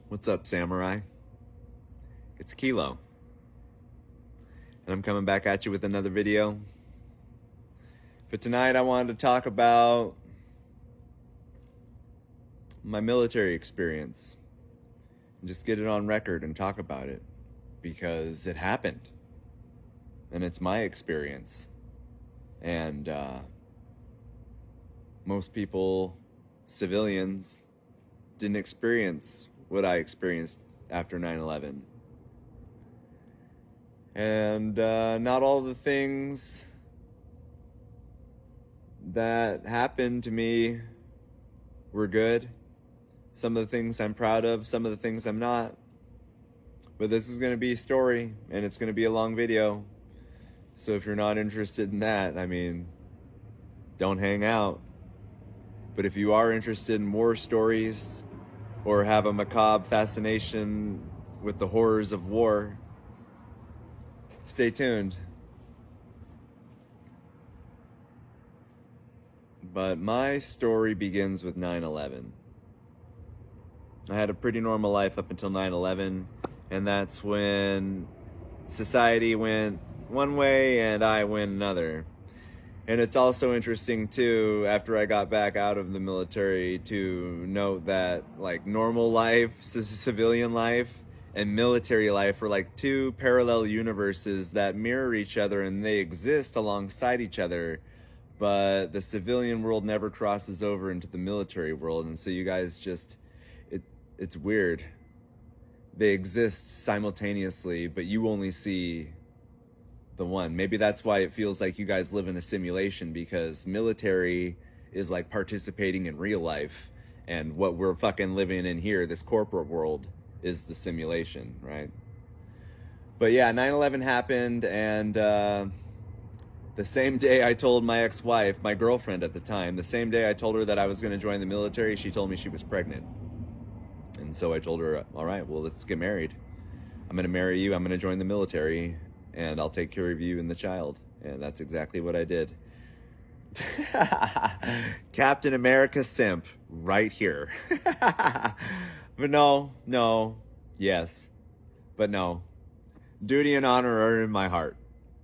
What's up, Samurai? It's Kilo, and I'm coming back at you with another video. But tonight I wanted to talk about my military experience and just get it on record and talk about it because it happened and it's my experience. And most people, civilians, didn't experience what I experienced after 9/11. And not all the things that happened to me were good. Some of the things I'm proud of, some of the things I'm not. But this is going to be a story, and it's going to be a long video. So if you're not interested in that, don't hang out. But if you are interested in war stories or have a macabre fascination with the horrors of war, stay tuned. But my story begins with 9/11. I had a pretty normal life up until 9/11, and that's when society went one way and I went another. And it's also interesting too, after I got back out of the military, to note that like normal life, civilian life, and military life are like two parallel universes that mirror each other, and they exist alongside each other. But the civilian world never crosses over into the military world, and so you guys just, it's weird. They exist simultaneously, but you only see the one. Maybe that's why it feels like you guys live in a simulation, because military is like participating in real life, and what we're fucking living in here, this corporate world, is the simulation, right? But yeah, 9/11 happened, and the same day I told my ex-wife, my girlfriend at the time, the same day I told her that I was going to join the military, she told me she was pregnant. And so I told her, all right, well, let's get married. I'm going to marry you, I'm going to join the military, and I'll take care of you and the child. And that's exactly what I did. Captain America simp right here. But no, yes, but no. Duty and honor are in my heart,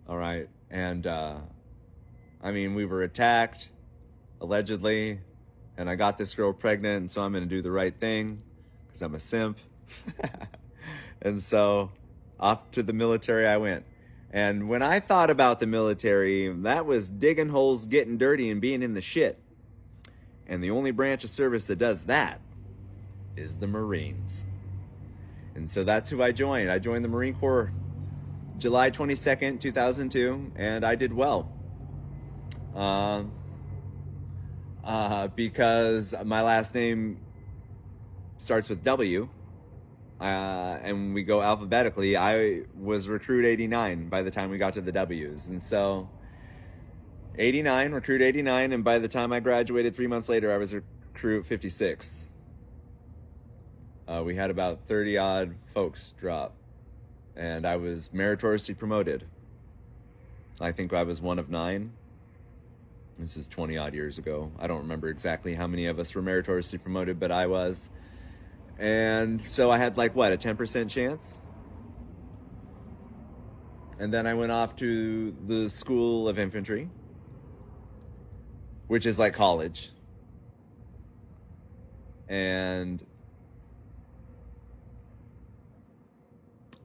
all right? And, we were attacked, allegedly, and I got this girl pregnant, and so I'm going to do the right thing, because I'm a simp. And so, off to the military I went. And when I thought about the military, that was digging holes, getting dirty, and being in the shit. And the only branch of service that does that is the Marines. And so that's who I joined. I joined the Marine Corps July 22nd, 2002, and I did well. Because my last name starts with W, and we go alphabetically, I was recruit 89 by the time we got to the W's. And so 89, recruit 89, and by the time I graduated 3 months later, I was recruit 56. We had about 30 odd folks drop, and I was meritoriously promoted. I think I was one of 9. This is 20 odd years ago. I don't remember exactly how many of us were meritoriously promoted, but I was. And so I had a 10% chance. And then I went off to the School of Infantry, which is like college. And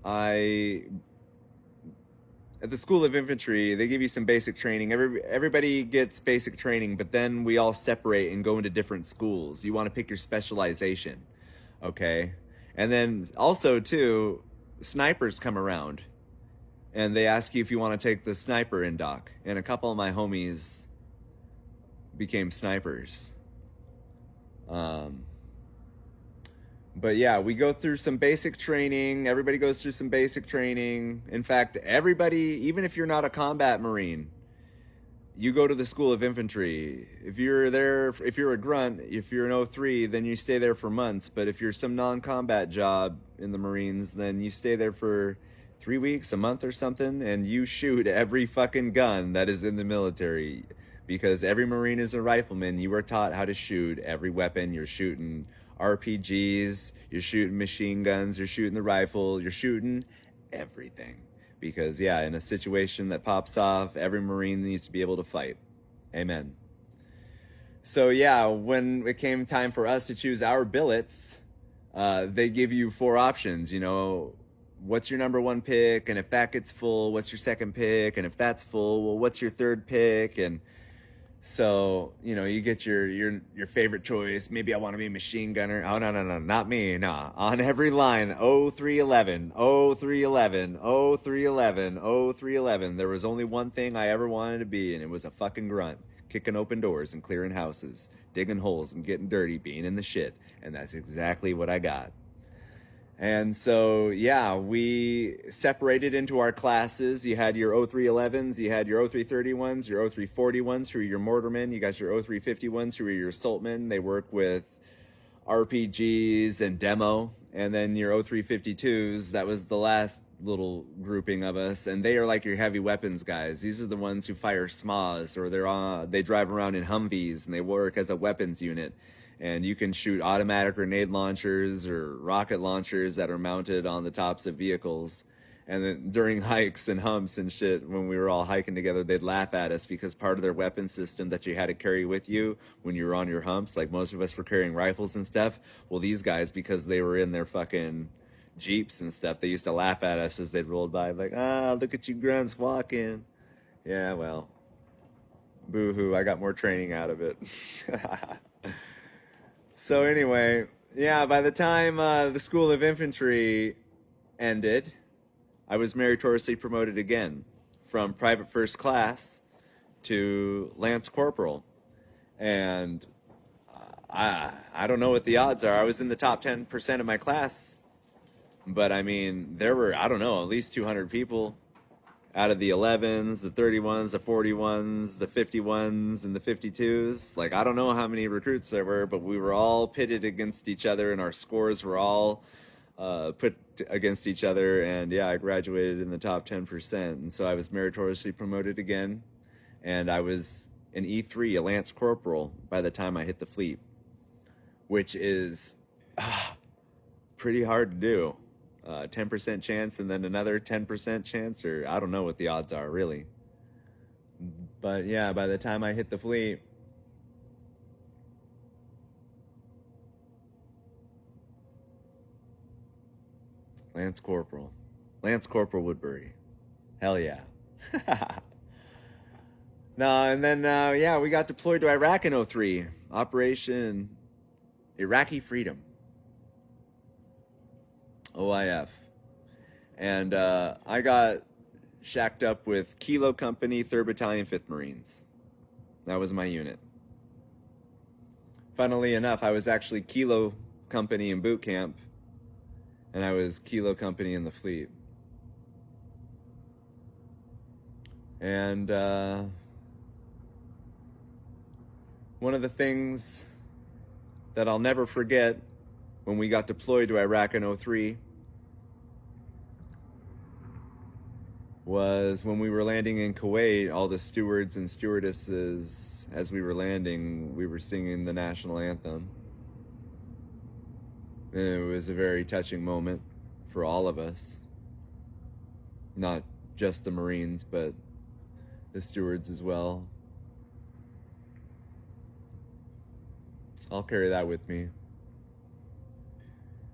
at the School of Infantry, they give you some basic training. Everybody gets basic training, but then we all separate and go into different schools. You want to pick your specialization, okay? And then also, too, snipers come around, and they ask you if you want to take the sniper indoc. And a couple of my homies became snipers. But yeah, we go through some basic training. Everybody goes through some basic training. In fact, everybody, even if you're not a combat Marine, you go to the School of Infantry. If you're there, if you're a grunt, if you're an 03, then you stay there for months. But if you're some non-combat job in the Marines, then you stay there for 3 weeks, a month or something, and you shoot every fucking gun that is in the military. Because every Marine is a rifleman. You are taught how to shoot every weapon. You're shooting RPGs, you're shooting machine guns, you're shooting the rifle, you're shooting everything. Because, yeah, in a situation that pops off, every Marine needs to be able to fight. Amen. So, yeah, when it came time for us to choose our billets, they give you 4 options, you know. What's your number 1 pick? And if that gets full, what's your second pick? And if that's full, well, what's your third pick? And so, you know, you get your favorite choice. Maybe I want to be a machine gunner. Oh, no, not me. No. On every line, 0311, 0311, 0311, 0311. There was only one thing I ever wanted to be, and it was a fucking grunt. Kicking open doors and clearing houses, digging holes and getting dirty, being in the shit. And that's exactly what I got. And so, yeah, we separated into our classes. You had your 0311s, you had your 0331s, your 0341s, who were your mortarmen. You got your 0351s, who were your assaultmen. They work with RPGs and demo. And then your 0352s, that was the last little grouping of us. And they are like your heavy weapons guys. These are the ones who fire SMAs, or they drive around in Humvees, and they work as a weapons unit. And you can shoot automatic grenade launchers or rocket launchers that are mounted on the tops of vehicles. And then during hikes and humps and shit, when we were all hiking together, they'd laugh at us because part of their weapon system that you had to carry with you when you were on your humps, like most of us were carrying rifles and stuff. Well, these guys, because they were in their fucking Jeeps and stuff, they used to laugh at us as they'd rolled by, like, look at you grunts walking. Yeah, well, boo-hoo, I got more training out of it. So anyway, yeah, by the time the School of Infantry ended, I was meritoriously promoted again from private first class to Lance Corporal. And I don't know what the odds are. I was in the top 10% of my class. But I mean, there were, I don't know, at least 200 people out of the 11s, the 31s, the 41s, the 51s, and the 52s. Like, I don't know how many recruits there were, but we were all pitted against each other, and our scores were all put against each other. And yeah, I graduated in the top 10%. And so I was meritoriously promoted again. And I was an E3, a Lance Corporal, by the time I hit the fleet, which is pretty hard to do. 10% chance and then another 10% chance, or I don't know what the odds are really. But yeah, by the time I hit the fleet, Lance Corporal Woodbury, hell yeah. No, and then yeah, we got deployed to Iraq in 03, Operation Iraqi Freedom, OIF. And I got shacked up with Kilo Company, 3rd Battalion, 5th Marines. That was my unit. Funnily enough, I was actually Kilo Company in boot camp, and I was Kilo Company in the fleet. And one of the things that I'll never forget when we got deployed to Iraq in 03 was when we were landing in Kuwait. All the stewards and stewardesses, as we were landing, we were singing the national anthem. And it was a very touching moment for all of us. Not just the Marines, but the stewards as well. I'll carry that with me.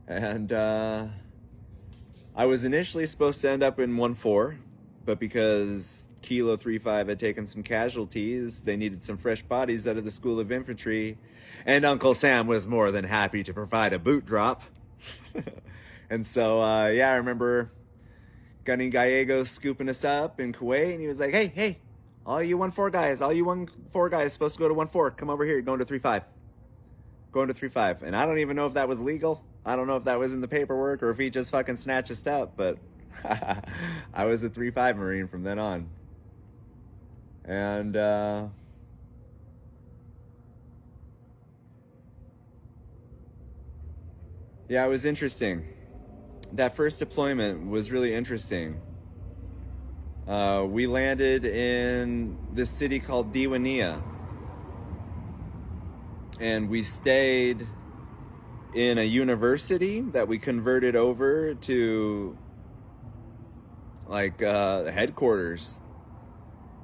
And I was initially supposed to end up in 1-4, but because Kilo 3-5 had taken some casualties, they needed some fresh bodies out of the School of Infantry, and Uncle Sam was more than happy to provide a boot drop. And so, yeah, I remember Gunny Gallegos scooping us up in Kuwait, and he was like, hey, all you 1-4 guys supposed to go to 1-4, come over here, you're going to 3-5. Going to 3-5. And I don't even know if that was legal. I don't know if that was in the paperwork or if he just fucking snatched us up, but I was a 3-5 Marine from then on. And yeah, it was interesting. That first deployment was really interesting. We landed in this city called Diwania, and we stayed in a university that we converted over to like headquarters.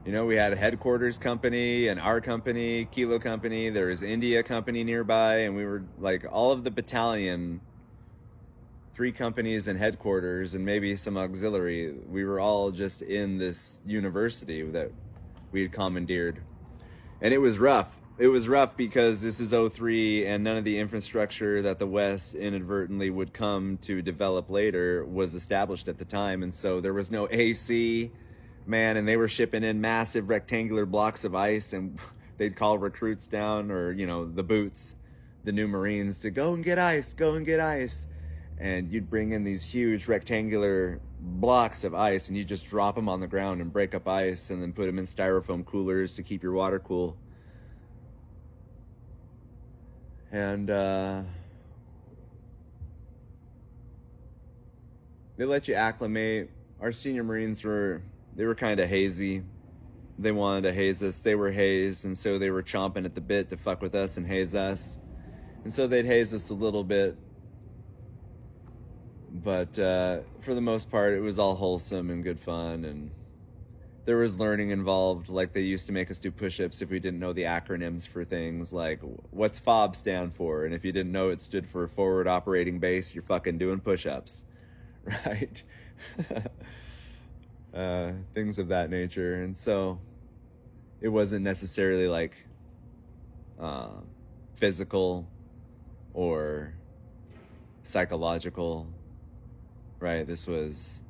You know, we had a headquarters company and our company, Kilo Company. There was India Company nearby, and we were like all of the battalion, 3 companies and headquarters, and maybe some auxiliary. We were all just in this university that we had commandeered, and it was rough. It was rough because this is '03, and none of the infrastructure that the West inadvertently would come to develop later was established at the time, and so there was no AC. Man, and they were shipping in massive rectangular blocks of ice, and they'd call recruits down, or, you know, the boots, the new Marines, to go and get ice, go and get ice. And you'd bring in these huge rectangular blocks of ice, and you just drop them on the ground and break up ice, and then put them in styrofoam coolers to keep your water cool. And they let you acclimate. Our senior Marines they were kind of hazy. They wanted to haze us. They were hazed, and so they were chomping at the bit to fuck with us and haze us. And so they'd haze us a little bit. But for the most part, it was all wholesome and good fun. And there was learning involved. Like, they used to make us do push-ups if we didn't know the acronyms for things. Like, what's FOB stand for? And if you didn't know it stood for Forward Operating Base, you're fucking doing push-ups. Right? Things of that nature. And so it wasn't necessarily like physical or psychological, right? This was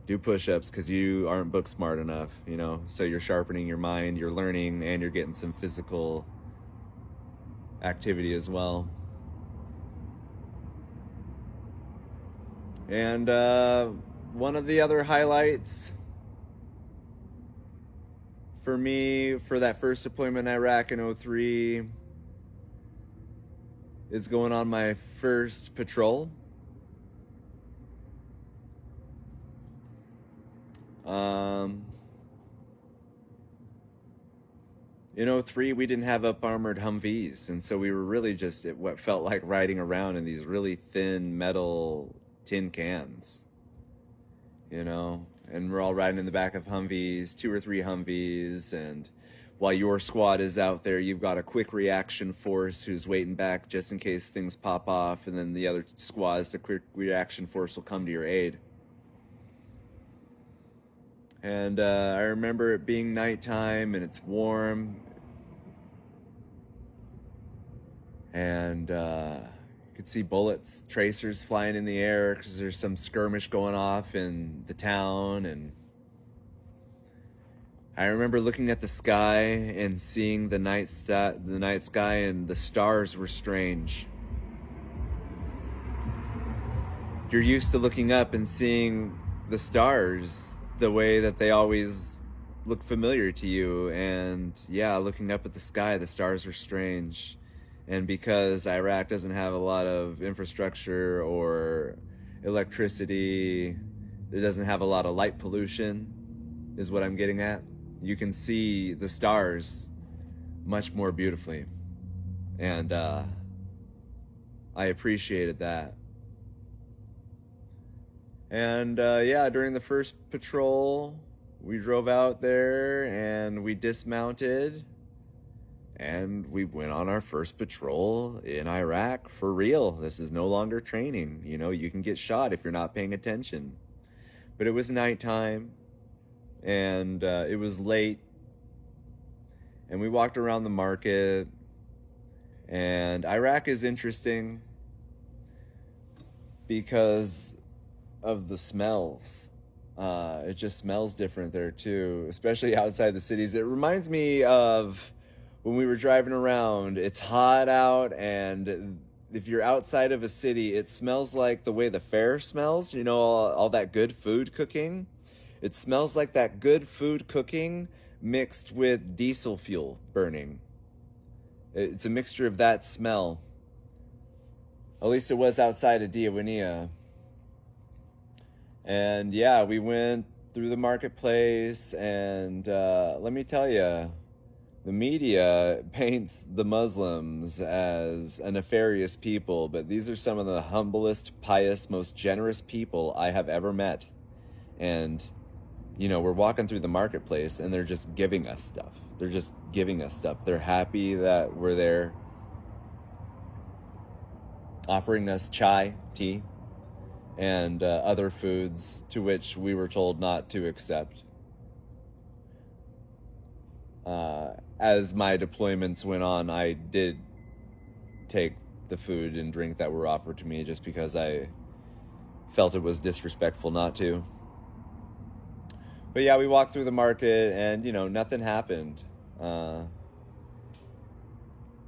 do push-ups because you aren't book smart enough, you know, so you're sharpening your mind, you're learning, and you're getting some physical activity as well. And one of the other highlights for me for that first deployment in Iraq in '03 is going on my first patrol. In '03, we didn't have up-armored Humvees, and so we were really just at what felt like riding around in these really thin metal tin cans, you know, and we're all riding in the back of Humvees, 2 or 3 Humvees, and while your squad is out there, you've got a quick reaction force who's waiting back just in case things pop off, and then the other squads, the quick reaction force, will come to your aid. And I remember it being nighttime, and it's warm, and you could see bullets, tracers flying in the air because there's some skirmish going off in the town. And I remember looking at the sky and seeing the night sky, and the stars were strange. You're used to looking up and seeing the stars the way that they always look familiar to you, and yeah, looking up at the sky, the stars were strange. And because Iraq doesn't have a lot of infrastructure or electricity, it doesn't have a lot of light pollution, is what I'm getting at. You can see the stars much more beautifully, and I appreciated that. And yeah, during the first patrol, we drove out there and we dismounted, and we went on our first patrol in Iraq for real. This is no longer training. You know, you can get shot if you're not paying attention. But it was nighttime, and it was late, and we walked around the market. And Iraq is interesting because of the smells. It just smells different there too, especially outside the cities. It reminds me of when we were driving around. It's hot out, and if you're outside of a city, it smells like the way the fair smells, you know, all that good food cooking. It smells like that good food cooking mixed with diesel fuel burning. It's a mixture of that smell. At least it was outside of Diawinia. And yeah, we went through the marketplace, and let me tell you, The media paints the Muslims as a nefarious people, but these are some of the humblest, pious, most generous people I have ever met. And, you know, we're walking through the marketplace and they're just giving us stuff. They're just giving us stuff. They're happy that we're there, offering us chai, tea, and other foods to which we were told not to accept. As my deployments went on, I did take the food and drink that were offered to me just because I felt it was disrespectful not to. But yeah, we walked through the market and, you know, nothing happened. But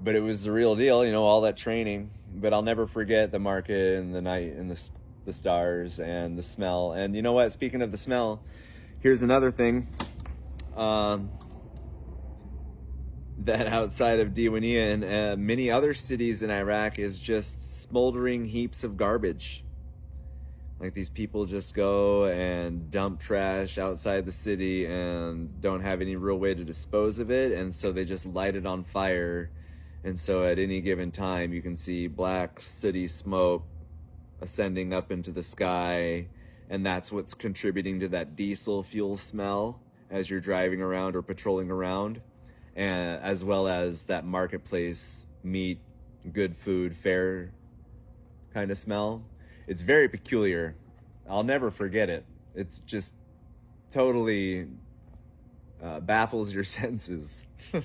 it was the real deal, you know, all that training. But I'll never forget the market and the night and the stars and the smell. And you know what? Speaking of the smell, here's another thing. That outside of Diwania and many other cities in Iraq is just smoldering heaps of garbage. Like, these people just go and dump trash outside the city and don't have any real way to dispose of it, and so they just light it on fire. And so at any given time you can see black city smoke ascending up into the sky, and that's what's contributing to that diesel fuel smell as you're driving around or patrolling around. And as well as that marketplace meat, good food, fair kind of smell. It's very peculiar. I'll never forget it. It's just totally baffles your senses. It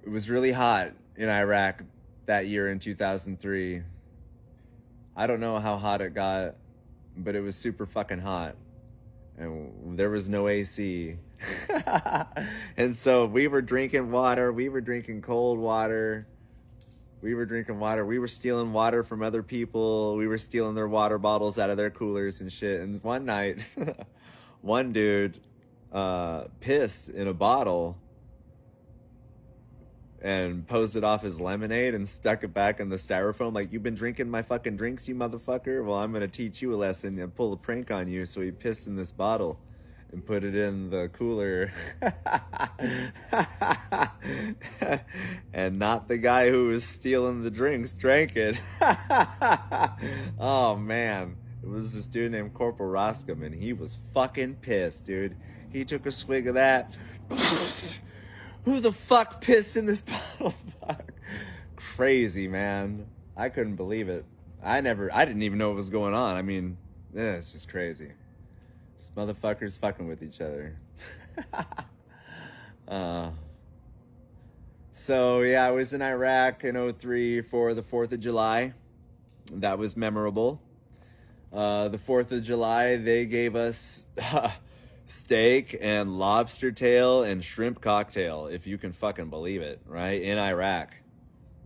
was really hot in Iraq that year in 2003. I don't know how hot it got, but it was super fucking hot. And there was no AC. And so we were drinking water. We were drinking cold water. We were drinking water. We were stealing water from other people. We were stealing their water bottles out of their coolers and shit. And one night, one dude pissed in a bottle and posed it off as lemonade and stuck it back in the styrofoam. Like, you've been drinking my fucking drinks, you motherfucker? Well, I'm going to teach you a lesson and pull a prank on you. So he pissed in this bottle and put it in the cooler. And not the guy who was stealing the drinks drank it. Oh, man. It was this dude named Corporal Roscom, and he was fucking pissed, dude. He took a swig of that. Who the fuck pissed in this bottle? Crazy, man. I couldn't believe it. I didn't even know what was going on. I mean, it's just crazy. Just motherfuckers fucking with each other. So yeah, I was in Iraq in 2003 for the 4th of July. That was memorable. The 4th of July, they gave us steak and lobster tail and shrimp cocktail, if you can fucking believe it, right? In Iraq,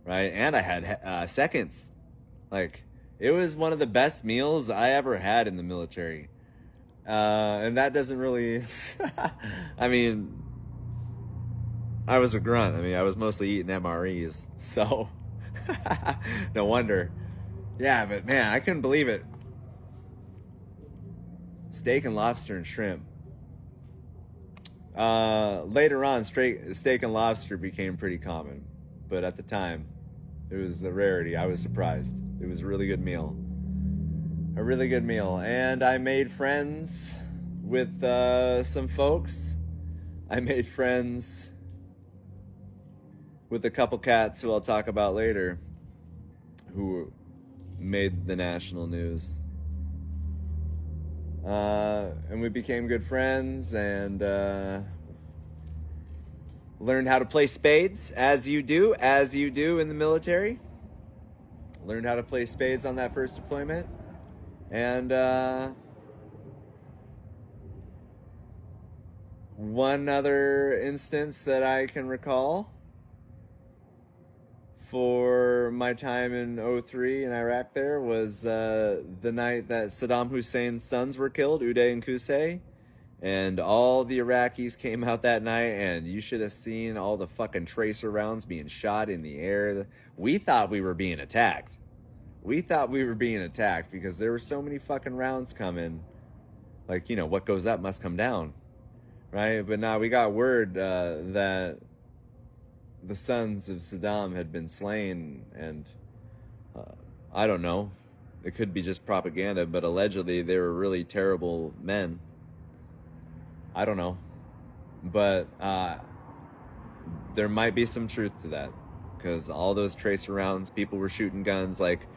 right? And I had seconds. Like, it was one of the best meals I ever had in the military. And that doesn't really... I mean, I was a grunt. I mean, I was mostly eating MREs, so no wonder. Yeah, but man, I couldn't believe it. Steak and lobster and shrimp. Later on, steak and lobster became pretty common, but at the time, it was a rarity. I was surprised. It was a really good meal. A really good meal. And I made friends with some folks. I made friends with a couple cats who I'll talk about later, who made the national news. And we became good friends and learned how to play spades, as you do in the military. Learned how to play spades on that first deployment. And one other instance that I can recall for my time in 2003 in Iraq there was the night that Saddam Hussein's sons were killed, Uday and Qusay. And all the Iraqis came out that night, and you should have seen all the fucking tracer rounds being shot in the air. We thought we were being attacked. We thought we were being attacked because there were so many fucking rounds coming Like, what goes up must come down, right? But now we got word that the sons of Saddam had been slain, and I don't know. It could be just propaganda, but allegedly they were really terrible men. I don't know. But there might be some truth to that, because all those tracer rounds, people were shooting guns. Like,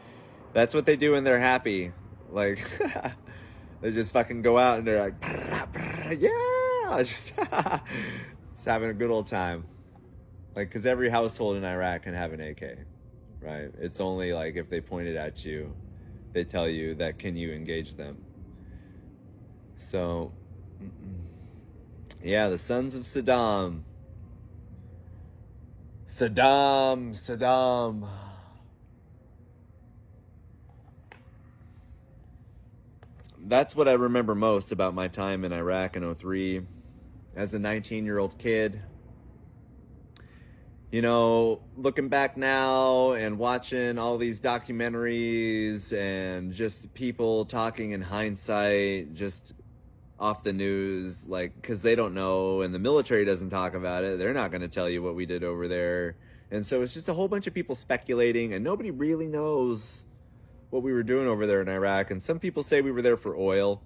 that's what they do when they're happy. Like, they just fucking go out and they're like, yeah, just having a good old time. Like, because every household in Iraq can have an AK, right? It's only like if they point it at you, they tell you that, can you engage them? So, yeah, the sons of Saddam. Saddam. That's what I remember most about my time in Iraq in 03 as a 19-year-old kid. Looking back now and watching all these documentaries and just people talking in hindsight, just off the news, like, because they don't know and the military doesn't talk about it. They're not going to tell you what we did over there. And so it's just a whole bunch of people speculating, and nobody really knows what we were doing over there in Iraq. And some people say we were there for oil.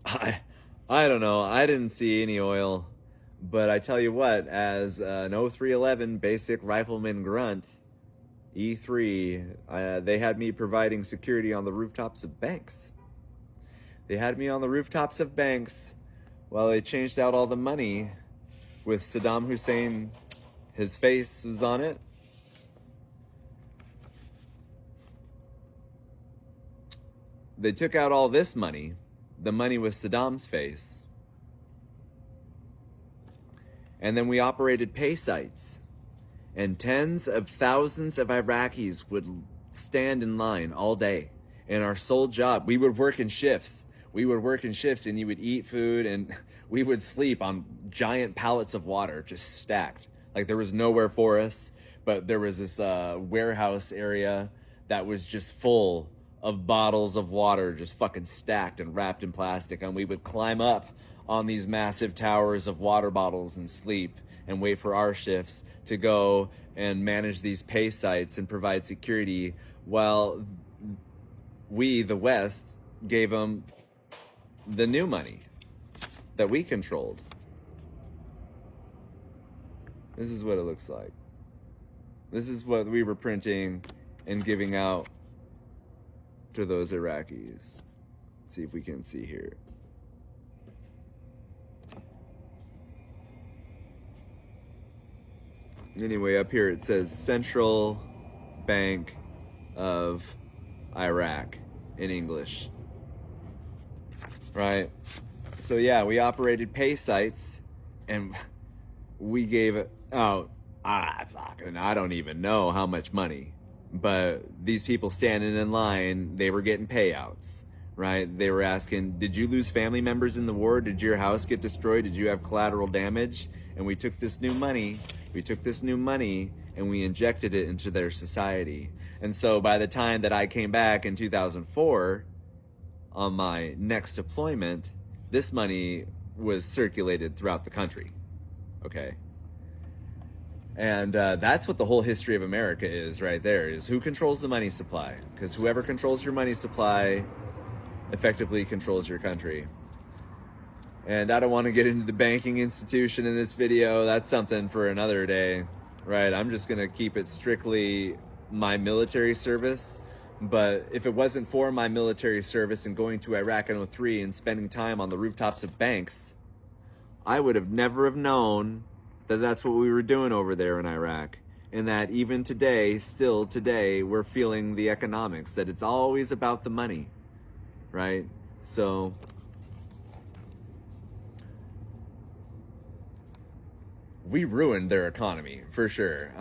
I don't know. I didn't see any oil. But I tell you what, as an 0311 basic rifleman grunt, E3, they had me providing security on the rooftops of banks. They had me on the rooftops of banks while they changed out all the money with Saddam Hussein. His face was on it. They took out all this money, the money with Saddam's face. And then we operated pay sites. And tens of thousands of Iraqis would stand in line all day. And our sole job, we would work in shifts. And you would eat food, and we would sleep on giant pallets of water just stacked. Like, there was nowhere for us, but there was this warehouse area that was just full of bottles of water just fucking stacked and wrapped in plastic. And we would climb up on these massive towers of water bottles and sleep and wait for our shifts to go and manage these pay sites and provide security, while we, the West, gave them the new money that we controlled. This is what it looks like. This is what we were printing and giving out to those Iraqis. Let's see if we can see here. Anyway, up here it says Central Bank of Iraq in English. Right? So yeah, we operated pay sites, and we gave out, I don't even know how much money. But these people standing in line, they were getting payouts, right? They were asking, did you lose family members in the war? Did your house get destroyed? Did you have collateral damage? And we took this new money, and we injected it into their society. And so by the time that I came back in 2004 on my next deployment, this money was circulated throughout the country. Okay? And that's what the whole history of America is right there, is who controls the money supply. Because whoever controls your money supply effectively controls your country. And I don't want to get into the banking institution in this video. That's something for another day, right? I'm just going to keep it strictly my military service. But if it wasn't for my military service and going to Iraq in 03 and spending time on the rooftops of banks, I would have never have known that that's what we were doing over there in Iraq. And that even today, still today, we're feeling the economics, that it's always about the money, right? So we ruined their economy, for sure.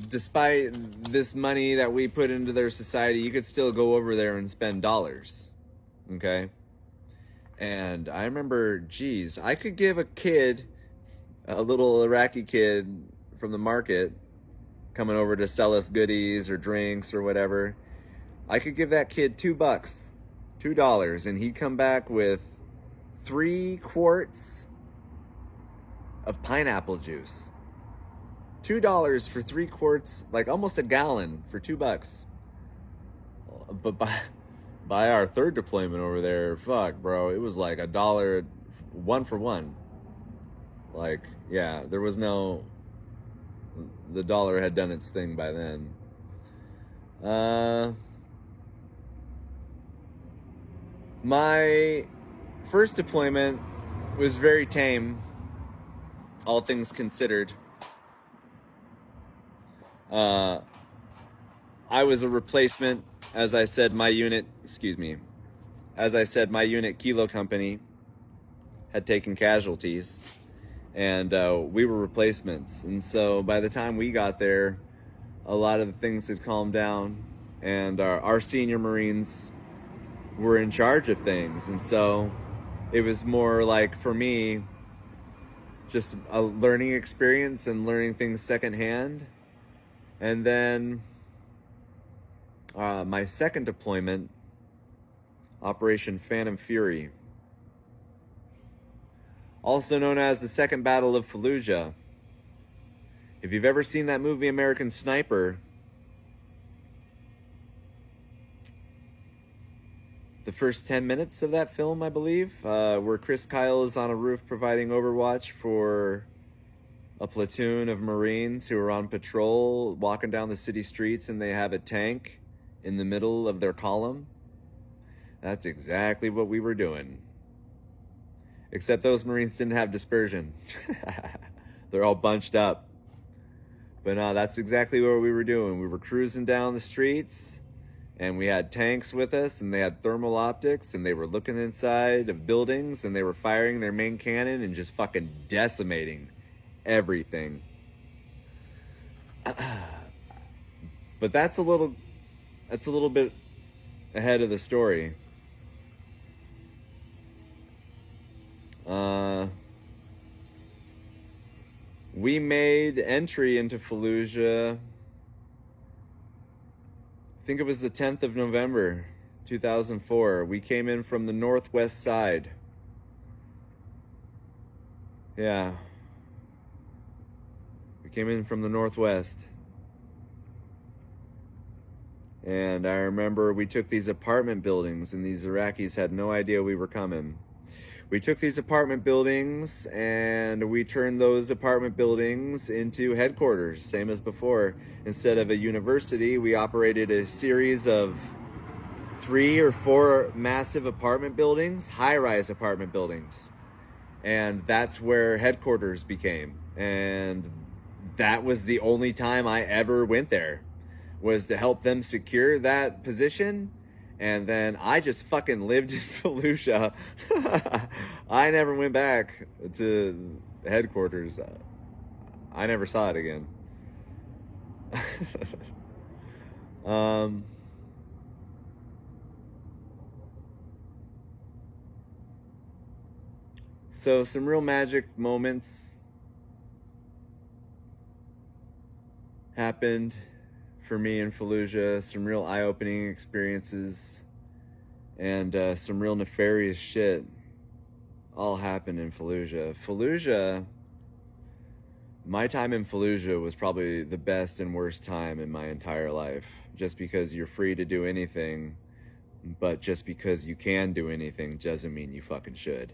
Despite this money that we put into their society, you could still go over there and spend dollars, okay? And I remember, geez, I could give a kid, a little Iraqi kid from the market coming over to sell us goodies or drinks or whatever, I could give that kid $2, and he'd come back with 3 quarts of pineapple juice. $2 for 3 quarts, like almost a gallon for $2. But by our third deployment over there, fuck, bro, it was like $1, 1 for 1. Like, yeah, there was no, the dollar had done its thing by then. My first deployment was very tame, all things considered. I was a replacement, as I said, my unit Kilo Company had taken casualties, and we were replacements. And so by the time we got there, a lot of the things had calmed down, and our senior Marines were in charge of things. And so it was more like, for me, just a learning experience and learning things secondhand. And then my second deployment, Operation Phantom Fury, also known as the Second Battle of Fallujah. If you've ever seen that movie American Sniper, the first 10 minutes of that film, I believe, where Chris Kyle is on a roof providing overwatch for a platoon of Marines who are on patrol, walking down the city streets, and they have a tank in the middle of their column. That's exactly what we were doing. Except those Marines didn't have dispersion. They're all bunched up. But no, that's exactly what we were doing. We were cruising down the streets, and we had tanks with us, and they had thermal optics, and they were looking inside of buildings, and they were firing their main cannon and just fucking decimating everything. But that's a little bit ahead of the story. We made entry into Fallujah, I think it was the 10th of November, 2004. We came in from the northwest side. Yeah. We came in from the northwest. And I remember we took these apartment buildings, and these Iraqis had no idea we were coming. We took these apartment buildings, and we turned those apartment buildings into headquarters, same as before. Instead of a university, we operated a series of 3 or 4 massive apartment buildings, high-rise apartment buildings. And that's where headquarters became. And that was the only time I ever went there, was to help them secure that position. And then I just fucking lived in Fallujah. I never went back to headquarters. I never saw it again. So some real magic moments happened for me in Fallujah, some real eye-opening experiences, and some real nefarious shit all happened in Fallujah. My time in Fallujah was probably the best and worst time in my entire life, just because you're free to do anything, but just because you can do anything doesn't mean you fucking should.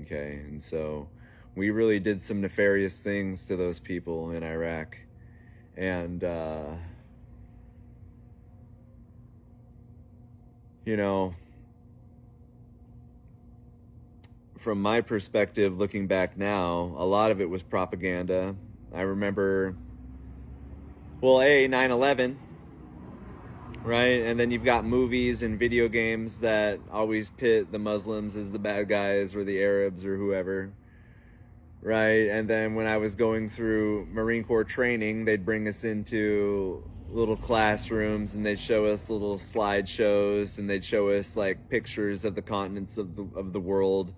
Okay, and so we really did some nefarious things to those people in Iraq. And, you know, from my perspective, looking back now, a lot of it was propaganda. I remember, well, 9/11, right? And then you've got movies and video games that always pit the Muslims as the bad guys, or the Arabs, or whoever. Right, and then when I was going through Marine Corps training, they'd bring us into little classrooms, and they'd show us little slideshows, and they'd show us like pictures of the continents of the world,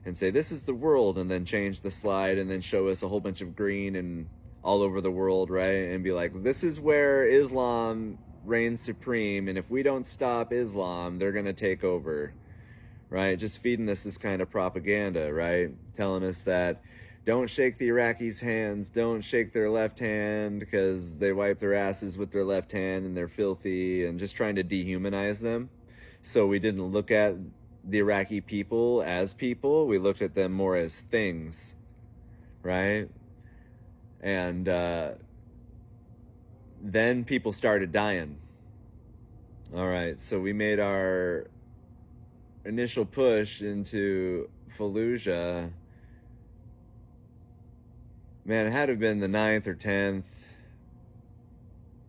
and say, this is the world, and then change the slide, and then show us a whole bunch of green and all over the world, right? And be like, this is where Islam reigns supreme, and if we don't stop Islam, they're gonna take over. right? Just feeding us this kind of propaganda, right? Telling us that don't shake the Iraqis' hands, don't shake their left hand because they wipe their asses with their left hand and they're filthy, and just trying to dehumanize them. So we didn't look at the Iraqi people as people, we looked at them more as things, right? And then people started dying. All right, so we made our initial push into Fallujah. Man, it had to have been the 9th or 10th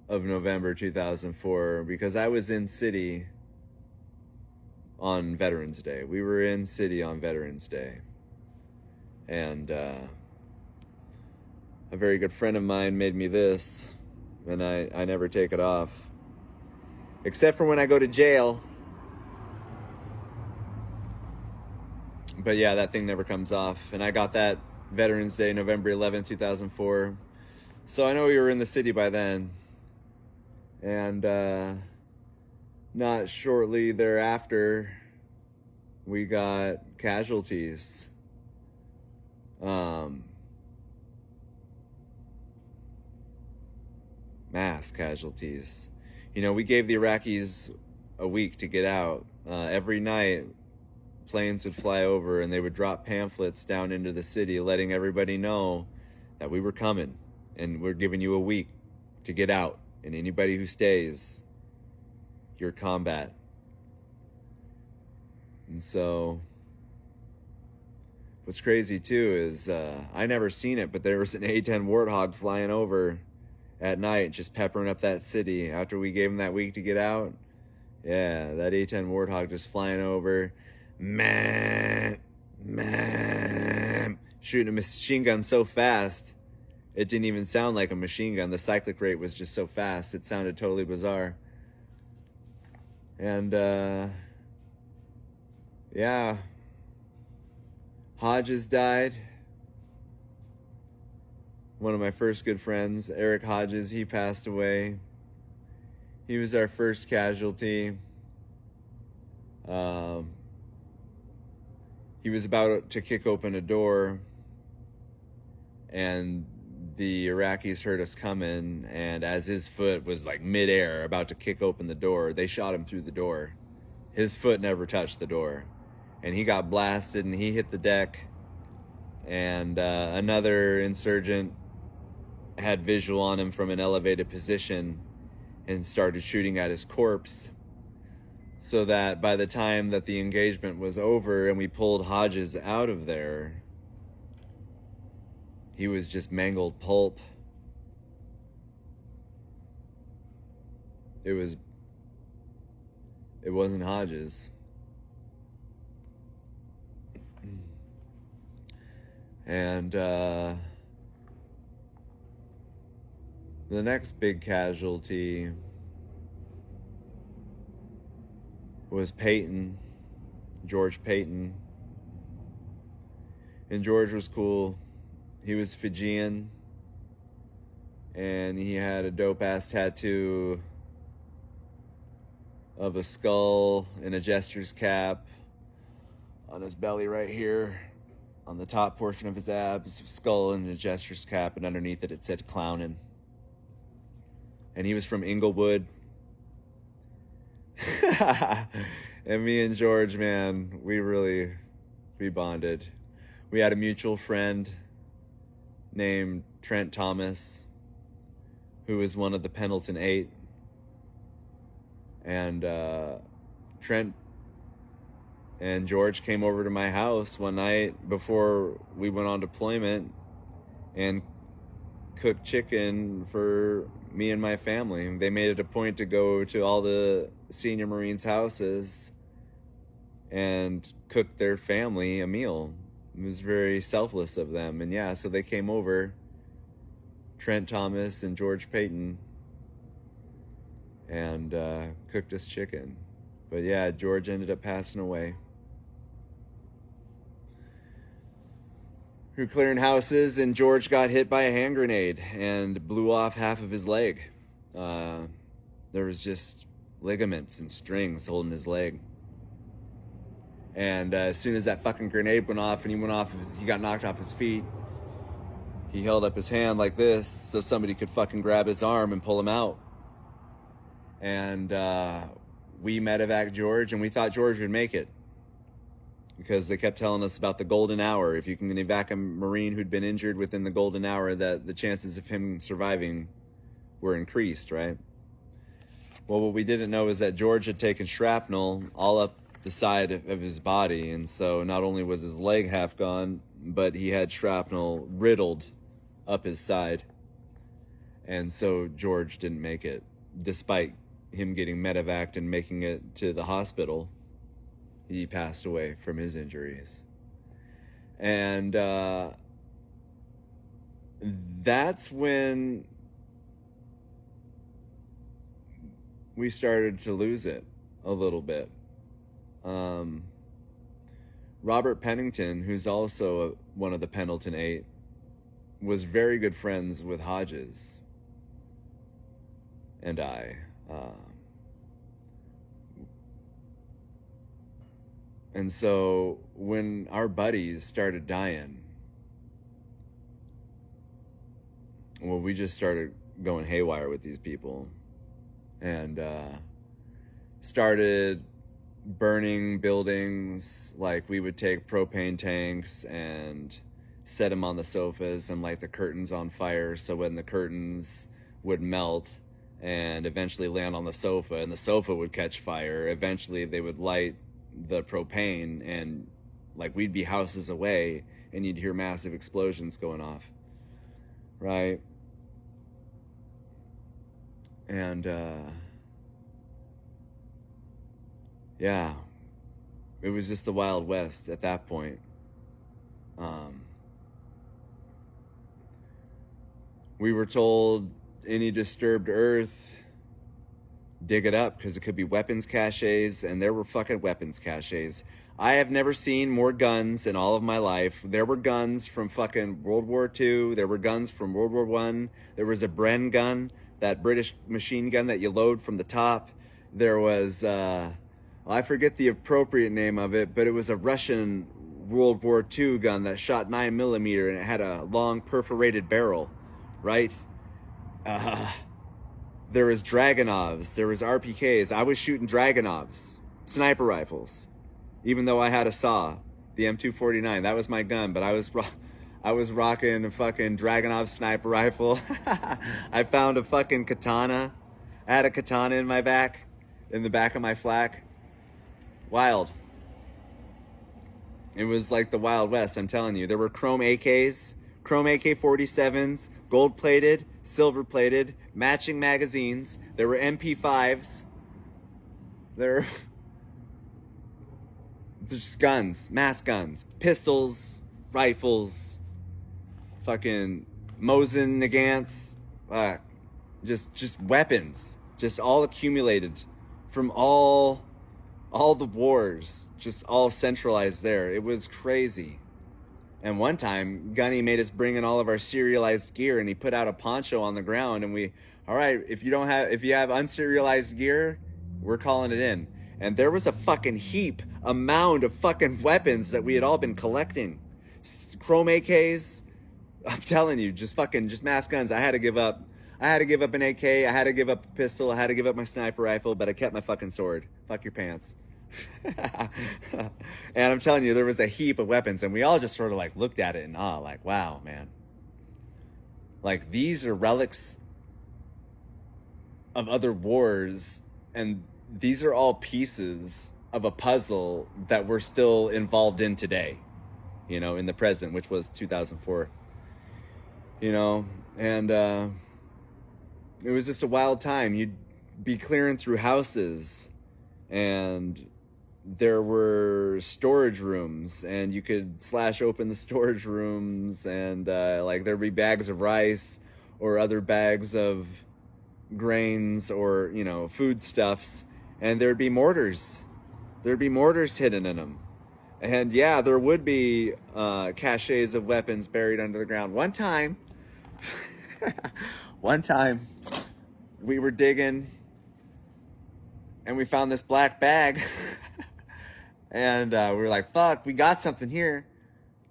of November 2004, because I was in city on Veterans Day. We were in city on Veterans Day. And a very good friend of mine made me this, and I never take it off. Except for when I go to jail. But yeah, that thing never comes off. And I got that Veterans Day, November 11th, 2004. So I know we were in the city by then. And not shortly thereafter, we got casualties. Mass casualties. You know, we gave the Iraqis a week to get out. Every night, planes would fly over and they would drop pamphlets down into the city letting everybody know that we were coming and we're giving you a week to get out, and anybody who stays, you're combat. And so what's crazy too is I never seen it, but there was an A-10 Warthog flying over at night, just peppering up that city after we gave them that week to get out. Yeah, that A-10 Warthog just flying over, man, shooting a machine gun so fast it didn't even sound like a machine gun. The cyclic rate was just so fast, it sounded totally bizarre. And yeah, Hodges died. One of my first good friends, Eric Hodges, he passed away. He was our first casualty. He was about to kick open a door, and the Iraqis heard us coming, and as his foot was like midair about to kick open the door, they shot him through the door. His foot never touched the door, and he got blasted and he hit the deck. And another insurgent had visual on him from an elevated position and started shooting at his corpse, so that by the time that the engagement was over and we pulled Hodges out of there, he was just mangled pulp. It wasn't Hodges. And the next big casualty was Peyton, George Peyton. And George was cool. He was Fijian, and he had a dope-ass tattoo of a skull and a jester's cap on his belly right here, on the top portion of his abs, skull and a jester's cap, and underneath it said clownin'. And he was from Inglewood. And me and George, man, we bonded. We had a mutual friend named Trent Thomas, who was one of the Pendleton 8. And Trent and George came over to my house one night before we went on deployment and cooked chicken for me and my family. They made it a point to go to all the senior Marines' houses and cook their family a meal. It was very selfless of them. And yeah, so they came over, Trent Thomas and George Peyton, and cooked us chicken. But yeah, George ended up passing away. We were clearing houses, and George got hit by a hand grenade and blew off half of his leg. There was just ligaments and strings holding his leg. And as soon as that fucking grenade went off and he got knocked off his feet, he held up his hand like this so somebody could fucking grab his arm and pull him out. And we medevac George, and we thought George would make it, because they kept telling us about the golden hour. If you can evac a Marine who'd been injured within the golden hour, that the chances of him surviving were increased, right? Well, what we didn't know is that George had taken shrapnel all up the side of his body, and so not only was his leg half gone, but he had shrapnel riddled up his side. And so George didn't make it, despite him getting medevaced and making it to the hospital. He passed away from his injuries. And that's when we started to lose it a little bit. Robert Pennington, who's also one of the Pendleton 8, was very good friends with Hodges and I. And so when our buddies started dying, well, we just started going haywire with these people, and started burning buildings. Like, we would take propane tanks and set them on the sofas and light the curtains on fire, so when the curtains would melt and eventually land on the sofa and the sofa would catch fire, eventually they would light the propane, and like, we'd be houses away and you'd hear massive explosions going off, right? And yeah, it was just the Wild West at that point. We were told, any disturbed earth, dig it up, because it could be weapons caches, and there were fucking weapons caches. I have never seen more guns in all of my life. There were guns from fucking World War II. There were guns from World War I. There was a Bren gun, that British machine gun that you load from the top. There was, I forget the appropriate name of it, but it was a Russian World War II gun that shot 9mm, and it had a long perforated barrel, right? There was Dragunovs, there was RPKs. I was shooting Dragunovs, sniper rifles, even though I had a SAW, the M249. That was my gun, but I was rocking a fucking Dragunov sniper rifle. I found a fucking katana. I had a katana in my back, in the back of my flak. Wild. It was like the Wild West, I'm telling you. There were chrome AKs, chrome AK-47s, gold-plated, silver-plated, matching magazines. There were MP5s. There's just guns, mass guns, pistols, rifles, fucking Mosin Nagants, just weapons, just all accumulated from all the wars, just all centralized there. It was crazy. And one time, Gunny made us bring in all of our serialized gear, and he put out a poncho on the ground, and we, all right, if you have unserialized gear, we're calling it in. And there was a mound of fucking weapons that we had all been collecting. Chrome AKs, I'm telling you, just mass guns. I had to give up an AK, I had to give up a pistol, I had to give up my sniper rifle, but I kept my fucking sword. Fuck your pants. And I'm telling you, there was a heap of weapons, and we all just sort of like looked at it in awe, like, wow, man. Like, these are relics of other wars, and these are all pieces of a puzzle that we're still involved in today, you know, in the present, which was 2004, you know. And it was just a wild time. You'd be clearing through houses, and there were storage rooms, and you could slash open the storage rooms, and like, there'd be bags of rice or other bags of grains or, you know, foodstuffs, and there'd be mortars. There'd be mortars hidden in them. And yeah, there would be caches of weapons buried under the ground. One time, we were digging, and we found this black bag. And we were like, fuck, we got something here.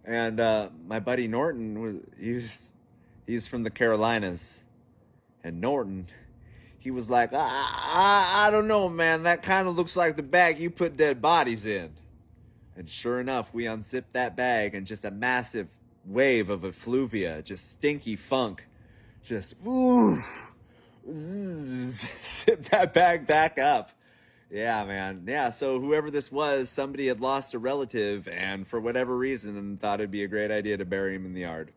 And my buddy Norton, he's from the Carolinas. And Norton, he was like, I don't know, man. That kind of looks like the bag you put dead bodies in. And sure enough, we unzipped that bag, and just a massive wave of effluvia, just stinky funk, just zip that bag back up. Yeah, man. Yeah, so whoever this was, somebody had lost a relative, and for whatever reason, thought it'd be a great idea to bury him in the yard.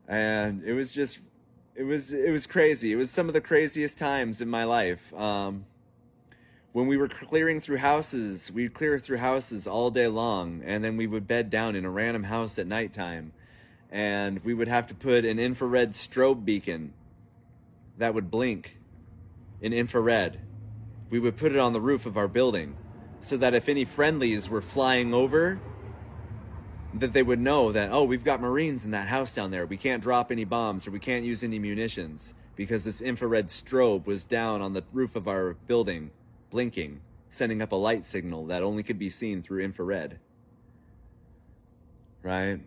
And it was crazy. It was some of the craziest times in my life. When we were clearing through houses, we'd clear through houses all day long, and then we would bed down in a random house at nighttime, and we would have to put an infrared strobe beacon that would blink in infrared. We would put it on the roof of our building so that if any friendlies were flying over, that they would know that, oh, we've got Marines in that house down there. We can't drop any bombs or we can't use any munitions because this infrared strobe was down on the roof of our building, blinking, sending up a light signal that only could be seen through infrared. Right?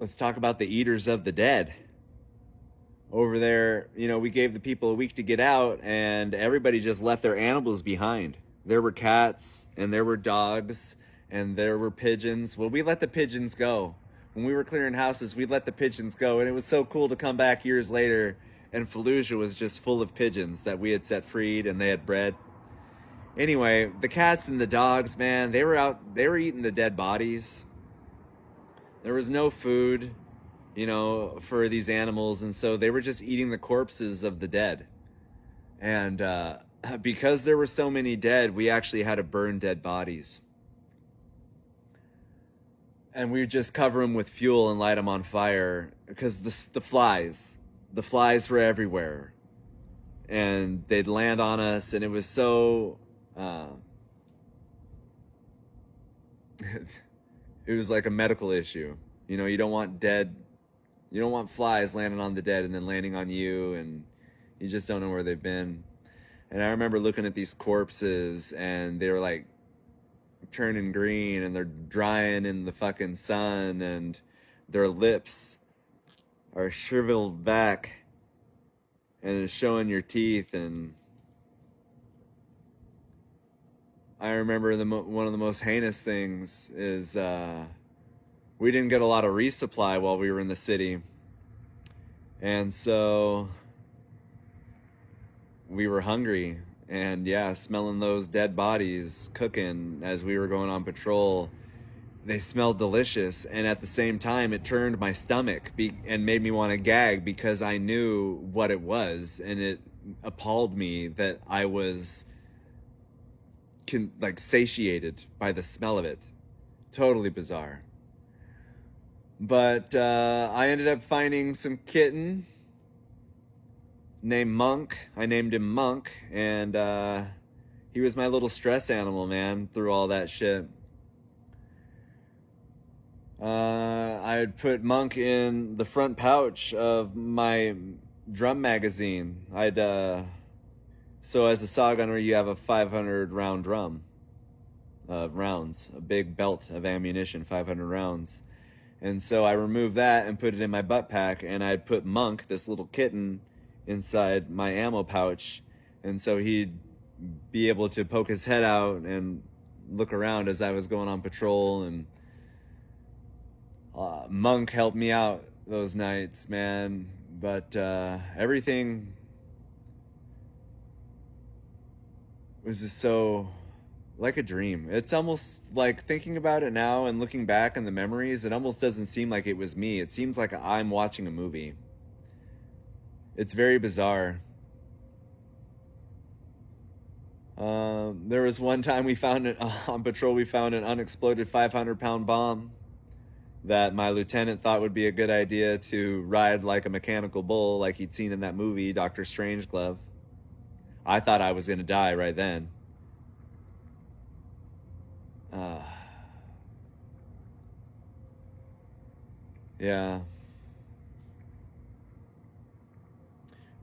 Let's talk about the eaters of the dead. Over there, we gave the people a week to get out, and everybody just left their animals behind. There were cats, and there were dogs, and there were pigeons. Well, we let the pigeons go. When we were clearing houses, we let the pigeons go, and it was so cool to come back years later, and Fallujah was just full of pigeons that we had set freed, and they had bred. Anyway, the cats and the dogs, man, they were eating the dead bodies. There was no food, for these animals, and so they were just eating the corpses of the dead. And because there were so many dead, we actually had to burn dead bodies. And we would just cover them with fuel and light them on fire because the flies were everywhere. And they'd land on us, and it was so... it was like a medical issue. You don't want flies landing on the dead and then landing on you, and you just don't know where they've been. And I remember looking at these corpses, and they were like turning green, and they're drying in the fucking sun, and their lips are shriveled back, and it's showing your teeth. And I remember one of the most heinous things is we didn't get a lot of resupply while we were in the city. And so we were hungry, and yeah, smelling those dead bodies cooking as we were going on patrol, they smelled delicious. And at the same time, it turned my stomach and made me want to gag because I knew what it was, and it appalled me that I was satiated by the smell of it. Totally bizarre. But I ended up finding some kitten named Monk. I named him Monk, and he was my little stress animal, man, through all that shit. I had put Monk in the front pouch of my drum magazine. So as a saw gunner, you have a 500 round drum of rounds, a big belt of ammunition, 500 rounds. And so I removed that and put it in my butt pack, and I'd put Monk, this little kitten, inside my ammo pouch. And so he'd be able to poke his head out and look around as I was going on patrol. And Monk helped me out those nights, man. But everything was just so like a dream. It's almost like, thinking about it now and looking back on the memories, it almost doesn't seem like it was me. It seems like I'm watching a movie. It's very bizarre. There was one time we found it on patrol. We found an unexploded 500-pound bomb that my lieutenant thought would be a good idea to ride like a mechanical bull, like he'd seen in that movie, Dr. Strangelove. I thought I was going to die right then. Yeah.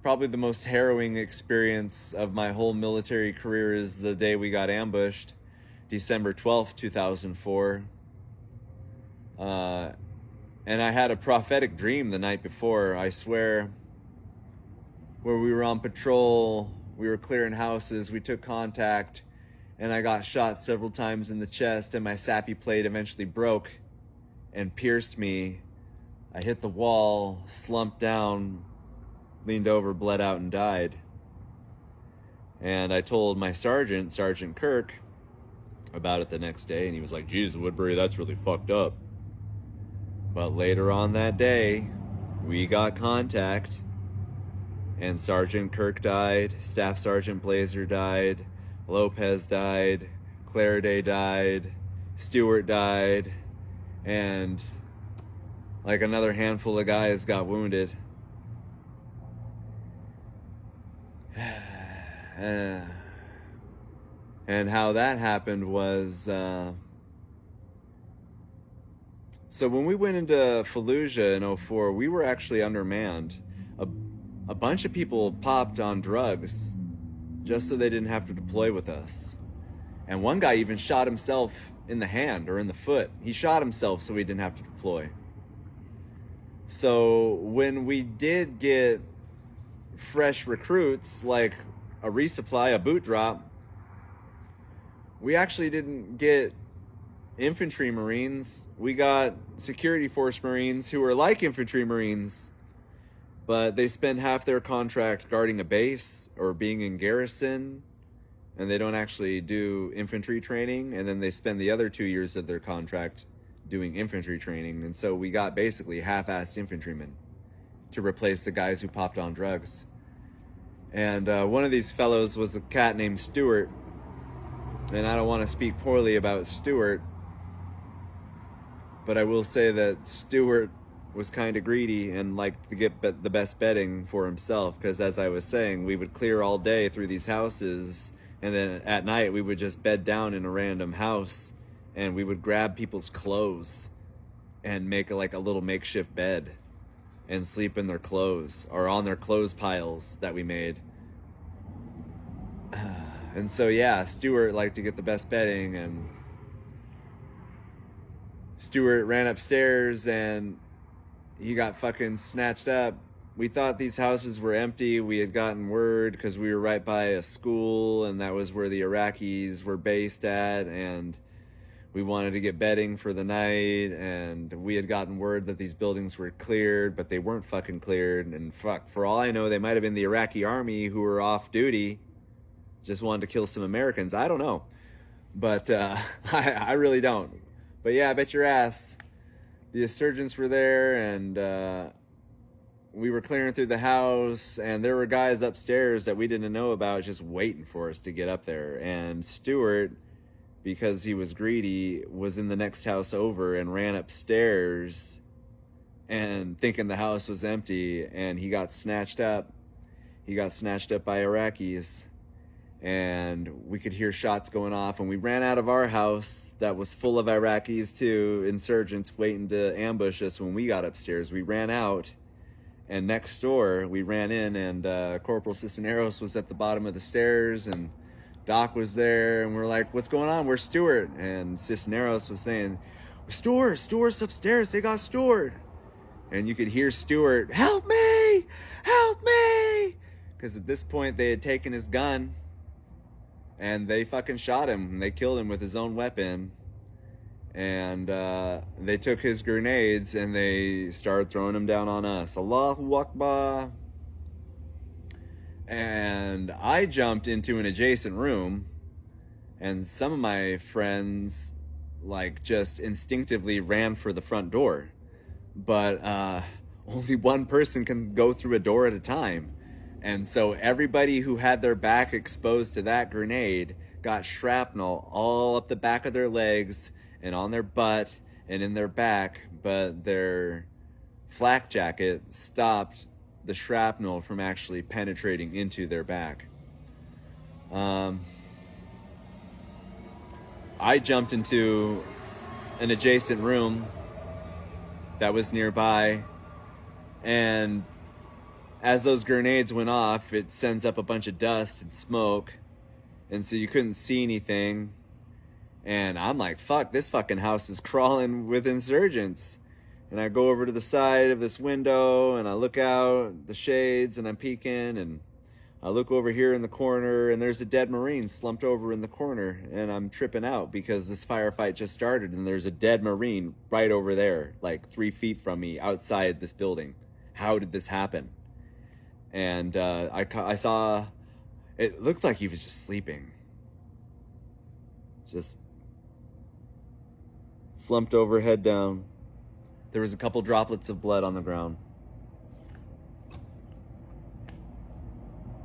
Probably the most harrowing experience of my whole military career is the day we got ambushed, December 12th, 2004. And I had a prophetic dream the night before, I swear, where we were on patrol, we were clearing houses, we took contact, and I got shot several times in the chest, and my SAPI plate eventually broke and pierced me. I hit the wall, slumped down, leaned over, bled out, and died. And I told my sergeant, Sergeant Kirk, about it the next day, and he was like, "Jesus, Woodbury, that's really fucked up." But later on that day, we got contact, and Sergeant Kirk died, Staff Sergeant Blazer died, Lopez died, Clariday died, Stewart died, and like another handful of guys got wounded. And how that happened was, so when we went into Fallujah in 04, we were actually undermanned. A bunch of people popped on drugs just so they didn't have to deploy with us. And one guy even shot himself in the hand or in the foot. He shot himself so he didn't have to deploy. So when we did get fresh recruits, like a resupply, a boot drop, we actually didn't get infantry Marines. We got security force Marines who are like infantry Marines, but they spend half their contract guarding a base or being in garrison, and they don't actually do infantry training, and then they spend the other 2 years of their contract doing infantry training. And so we got basically half-assed infantrymen to replace the guys who popped on drugs. And one of these fellows was a cat named Stewart, and I don't want to speak poorly about Stewart, but I will say that Stewart was kind of greedy and liked to get the best bedding for himself, because as I was saying, we would clear all day through these houses, and then at night we would just bed down in a random house, and we would grab people's clothes and make like a little makeshift bed and sleep in their clothes or on their clothes piles that we made. And so yeah, Stewart liked to get the best bedding, and Stewart ran upstairs and he got fucking snatched up. We thought these houses were empty. We had gotten word because we were right by a school, and that was where the Iraqis were based at, and we wanted to get bedding for the night, and we had gotten word that these buildings were cleared, but they weren't fucking cleared. And fuck, for all I know, they might have been the Iraqi army who were off duty, just wanted to kill some Americans. I don't know, but I really don't. But yeah, I bet your ass the insurgents were there, and we were clearing through the house, and there were guys upstairs that we didn't know about just waiting for us to get up there. And Stewart, because he was greedy, was in the next house over and ran upstairs and thinking the house was empty, and he got snatched up. He got snatched up by Iraqis, and we could hear shots going off, and we ran out of our house that was full of Iraqis too, insurgents waiting to ambush us. When we got upstairs, we ran out, and next door we ran in, and Corporal Cisneros was at the bottom of the stairs, and Doc was there, and we're like, "What's going on? Where's Stewart?" And Cisneros was saying, Stewart's upstairs, they got Stewart. And you could hear Stewart, "Help me! Help me!" Because at this point they had taken his gun, and they fucking shot him, and they killed him with his own weapon. And they took his grenades and they started throwing them down on us. Allahu Akbar. And I jumped into an adjacent room, and some of my friends like just instinctively ran for the front door. But only one person can go through a door at a time. And so everybody who had their back exposed to that grenade got shrapnel all up the back of their legs and on their butt and in their back, but their flak jacket stopped the shrapnel from actually penetrating into their back. I jumped into an adjacent room that was nearby. And as those grenades went off, it sends up a bunch of dust and smoke. And so you couldn't see anything. And I'm like, fuck, this fucking house is crawling with insurgents. And I go over to the side of this window and I look out the shades and I'm peeking, and I look over here in the corner and there's a dead Marine slumped over in the corner, and I'm tripping out because this firefight just started and there's a dead Marine right over there, like 3 feet from me outside this building. How did this happen? And I saw, it looked like he was just sleeping. Just slumped over, head down. There was a couple droplets of blood on the ground.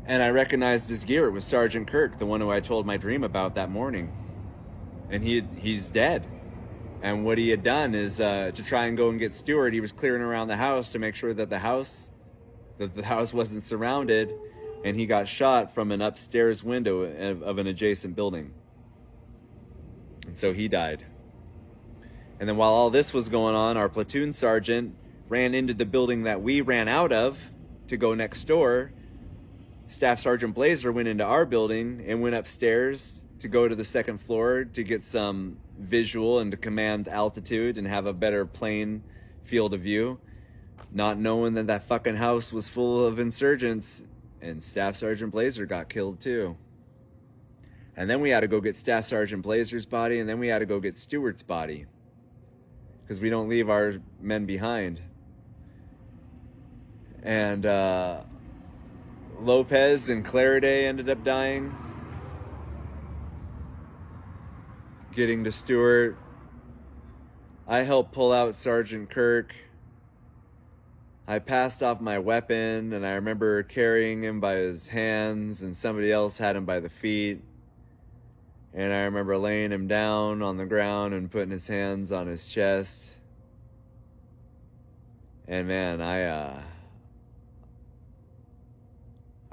And I recognized his gear. It was Sergeant Kirk, the one who I told my dream about that morning. And he's dead. And what he had done is to try and go and get Stuart, he was clearing around the house to make sure that the house wasn't surrounded, and he got shot from an upstairs window of an adjacent building. And so he died. And then while all this was going on, our platoon sergeant ran into the building that we ran out of to go next door. Staff Sergeant Blazer went into our building and went upstairs to go to the second floor to get some visual and to command altitude and have a better plane field of view, not knowing that that fucking house was full of insurgents, and Staff Sergeant Blazer got killed too. And then we had to go get Staff Sergeant Blazer's body, and then we had to go get Stewart's body, because we don't leave our men behind. And Lopez and Clariday ended up dying. Getting to Stewart, I helped pull out Sergeant Kirk. I passed off my weapon, and I remember carrying him by his hands, and somebody else had him by the feet. And I remember laying him down on the ground and putting his hands on his chest. And man, I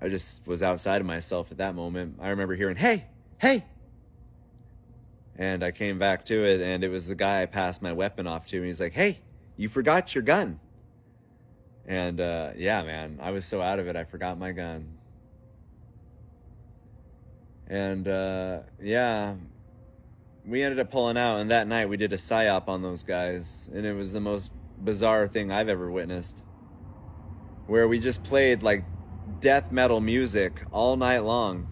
just was outside of myself at that moment. I remember hearing, "Hey, hey!" And I came back to it, and it was the guy I passed my weapon off to, and he's like, "Hey, you forgot your gun." And yeah, man, I was so out of it, I forgot my gun. And yeah, we ended up pulling out, and that night we did a psyop on those guys, and it was the most bizarre thing I've ever witnessed, where we just played like death metal music all night long.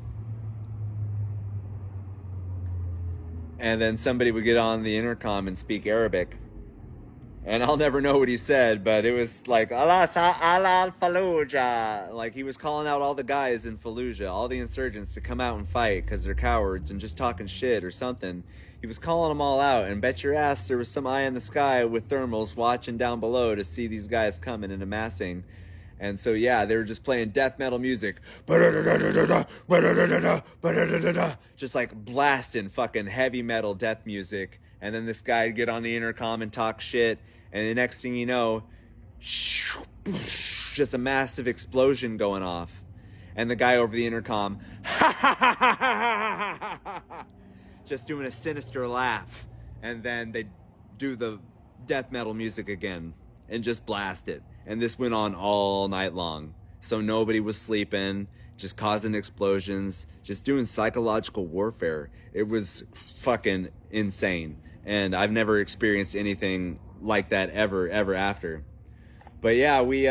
And then somebody would get on the intercom and speak Arabic. And I'll never know what he said, but it was like, Allah Fallujah. Like he was calling out all the guys in Fallujah, all the insurgents, to come out and fight because they're cowards and just talking shit or something. He was calling them all out, and bet your ass there was some eye in the sky with thermals watching down below to see these guys coming and amassing. And so yeah, they were just playing death metal music, just like blasting fucking heavy metal death music. And then this guy would get on the intercom and talk shit, and the next thing you know, just a massive explosion going off. And the guy over the intercom, just doing a sinister laugh. And then they do the death metal music again and just blast it. And this went on all night long. So nobody was sleeping, just causing explosions, just doing psychological warfare. It was fucking insane. And I've never experienced anything like that ever after. But yeah, we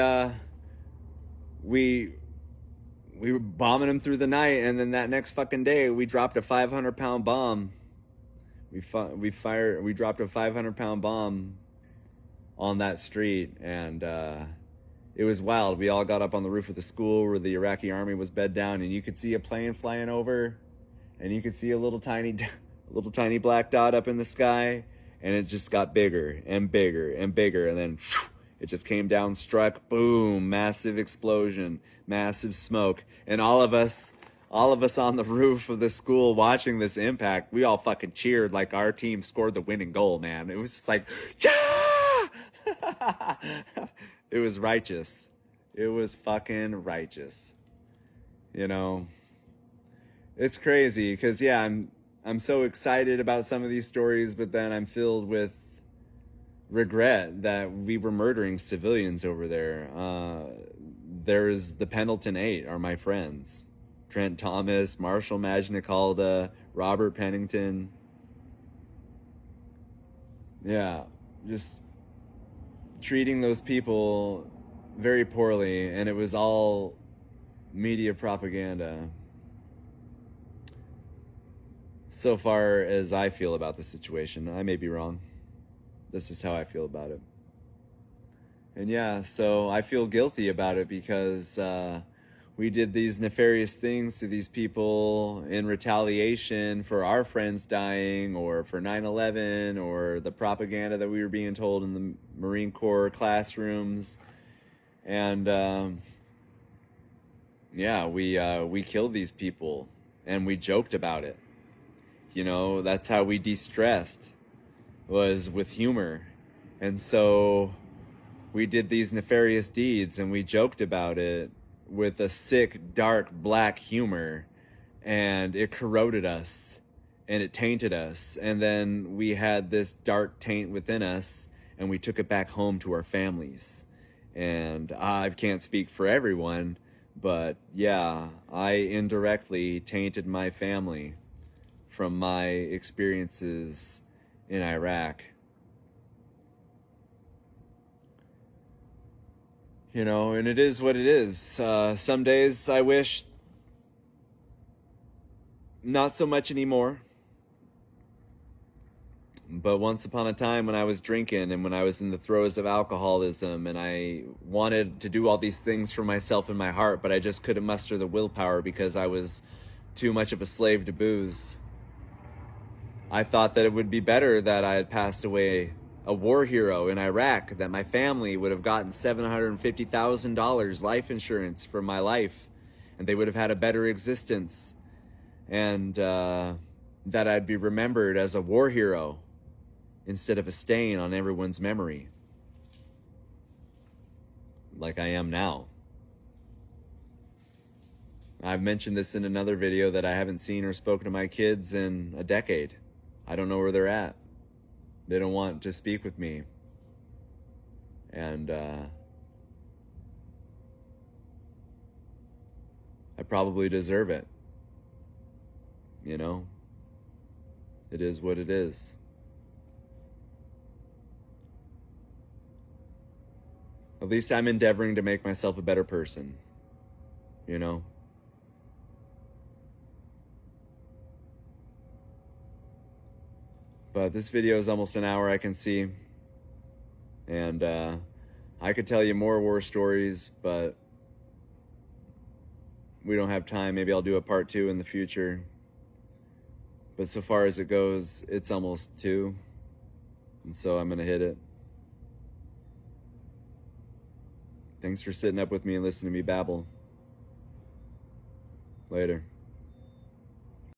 were bombing them through the night, and then that next fucking day we dropped a 500-pound bomb. We dropped a 500-pound bomb on that street, and it was wild. We all got up on the roof of the school where the Iraqi army was bed down, and you could see a plane flying over, and you could see a little tiny black dot up in the sky, and it just got bigger and bigger and bigger, and then it just came down, struck, boom, massive explosion, massive smoke, and all of us on the roof of the school watching this impact, we all fucking cheered like our team scored the winning goal, man. It was just like, yeah! It was righteous. It was fucking righteous. You know, it's crazy because, yeah, I'm so excited about some of these stories, but then I'm filled with regret that we were murdering civilians over there. There's the Pendleton Eight are my friends. Trent Thomas, Marshall Magnicalda, Robert Pennington. Yeah, just treating those people very poorly, and it was all media propaganda. So far as I feel about the situation, I may be wrong. This is how I feel about it. And yeah, so I feel guilty about it because we did these nefarious things to these people in retaliation for our friends dying, or for 9/11, or the propaganda that we were being told in the Marine Corps classrooms. And yeah, we killed these people, and we joked about it. You know, that's how we de-stressed, was with humor. And so we did these nefarious deeds, and we joked about it with a sick, dark, black humor, and it corroded us, and it tainted us. And then we had this dark taint within us, and we took it back home to our families. And I can't speak for everyone, but yeah, I indirectly tainted my family from my experiences in Iraq. You know, and it is what it is. Some days I wish not so much anymore. But once upon a time, when I was drinking and when I was in the throes of alcoholism, and I wanted to do all these things for myself in my heart, but I just couldn't muster the willpower because I was too much of a slave to booze. I thought that it would be better that I had passed away a war hero in Iraq, that my family would have gotten $750,000 life insurance for my life, and they would have had a better existence, and that I'd be remembered as a war hero instead of a stain on everyone's memory, like I am now. I've mentioned this in another video that I haven't seen or spoken to my kids in a decade. I don't know where they're at. They don't want to speak with me. And I probably deserve it. You know? It is what it is. At least I'm endeavoring to make myself a better person. You know? But this video is almost an hour, I can see. And I could tell you more war stories, but we don't have time. Maybe I'll do a part 2 in the future. But so far as it goes, it's almost 2. And so I'm going to hit it. Thanks for sitting up with me and listening to me babble. Later.